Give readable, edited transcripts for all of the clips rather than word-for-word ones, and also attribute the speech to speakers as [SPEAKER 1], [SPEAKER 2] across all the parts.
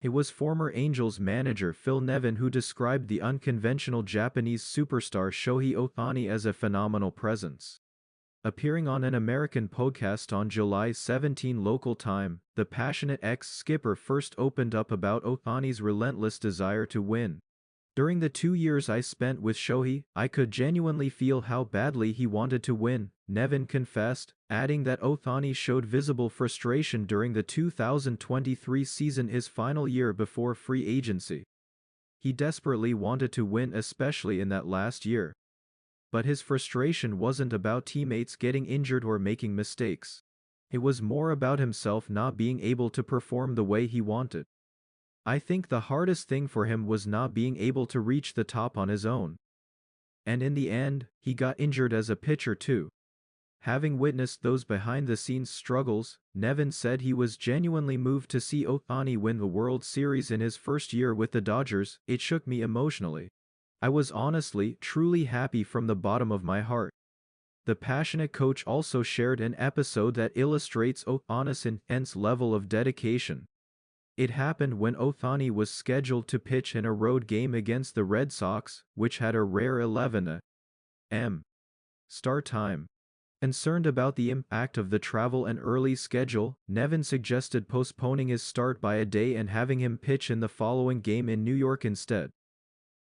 [SPEAKER 1] It was former Angels manager Phil Nevin who described the unconventional Japanese superstar Shohei Ohtani as a phenomenal presence. Appearing on an American podcast on July 17 local time, the passionate ex-skipper first opened up about Ohtani's relentless desire to win. During the 2 years I spent with Shohei, I could genuinely feel how badly he wanted to win, Nevin confessed, adding that Ohtani showed visible frustration during the 2023 season, his final year before free agency. He desperately wanted to win, especially in that last year. But his frustration wasn't about teammates getting injured or making mistakes. It was more about himself not being able to perform the way he wanted. I think the hardest thing for him was not being able to reach the top on his own. And in the end, he got injured as a pitcher too. Having witnessed those behind-the-scenes struggles, Nevin said he was genuinely moved to see Ohtani win the World Series in his first year with the Dodgers. It shook me emotionally. I was honestly, truly happy from the bottom of my heart. The passionate coach also shared an episode that illustrates Ohtani's intense level of dedication. It happened when Ohtani was scheduled to pitch in a road game against the Red Sox, which had a rare 11 a.m. start time. Concerned about the impact of the travel and early schedule, Nevin suggested postponing his start by a day and having him pitch in the following game in New York instead.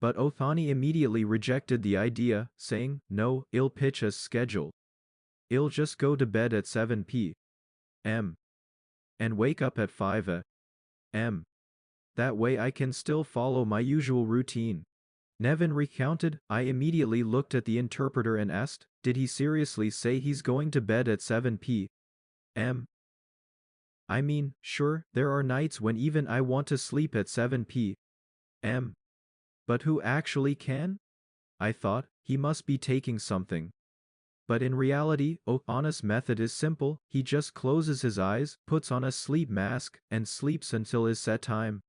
[SPEAKER 1] But Ohtani immediately rejected the idea, saying, "No, I'll pitch as scheduled. I'll just go to bed at 7 p.m. and wake up at 5 a.m. That way I can still follow my usual routine." Nevin recounted, "I immediately looked at the interpreter and asked, did he seriously say he's going to bed at 7 p.m.? I mean, sure, there are nights when even I want to sleep at 7 p.m. But who actually can? I thought, he must be taking something." But in reality, Ohtani's method is simple. He just closes his eyes, puts on a sleep mask, and sleeps until his set time.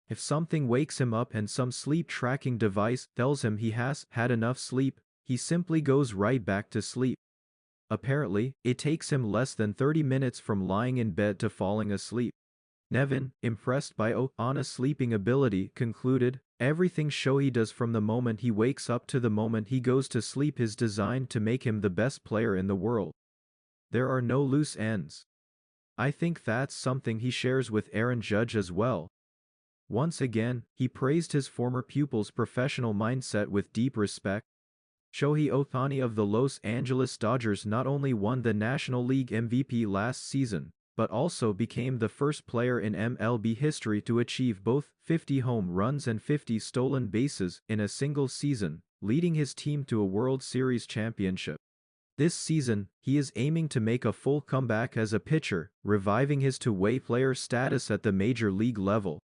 [SPEAKER 1] If something wakes him up and some sleep tracking device tells him he has had enough sleep, he simply goes right back to sleep. Apparently, it takes him less than 30 minutes from lying in bed to falling asleep. Nevin, impressed by Ohtani's sleeping ability, concluded, "Everything Shohei does from the moment he wakes up to the moment he goes to sleep is designed to make him the best player in the world. There are no loose ends." I think that's something he shares with Aaron Judge as well. Once again, he praised his former pupil's professional mindset with deep respect. Shohei Ohtani of the Los Angeles Dodgers not only won the National League MVP last season, but also became the first player in MLB history to achieve both 50 home runs and 50 stolen bases in a single season, leading his team to a World Series championship. This season, he is aiming to make a full comeback as a pitcher, reviving his two-way player status at the major league level.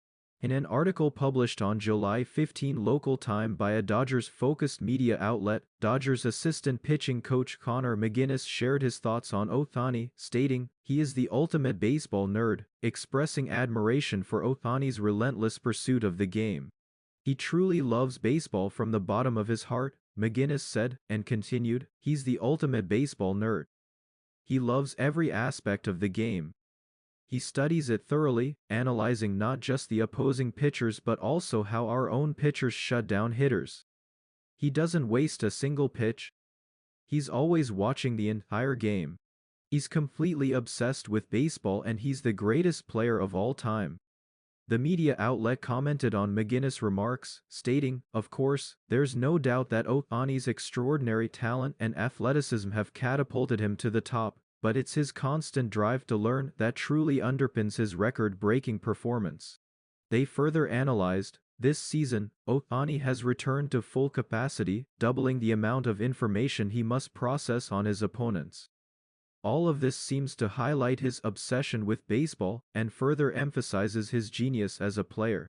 [SPEAKER 1] In an article published on July 15 local time by a Dodgers-focused media outlet, Dodgers assistant pitching coach Connor McGuiness shared his thoughts on Ohtani, stating, "He is the ultimate baseball nerd," expressing admiration for Ohtani's relentless pursuit of the game. "He truly loves baseball from the bottom of his heart," McGuiness said, and continued, "He's the ultimate baseball nerd. He loves every aspect of the game. He studies it thoroughly, analyzing not just the opposing pitchers but also how our own pitchers shut down hitters. He doesn't waste a single pitch. He's always watching the entire game. He's completely obsessed with baseball and he's the greatest player of all time." The media outlet commented on McGuiness' remarks, stating, "Of course, there's no doubt that Ohtani's extraordinary talent and athleticism have catapulted him to the top, but it's his constant drive to learn that truly underpins his record-breaking performance." They further analyzed, "This season, Ohtani has returned to full capacity, doubling the amount of information he must process on his opponents. All of this seems to highlight his obsession with baseball and further emphasizes his genius as a player."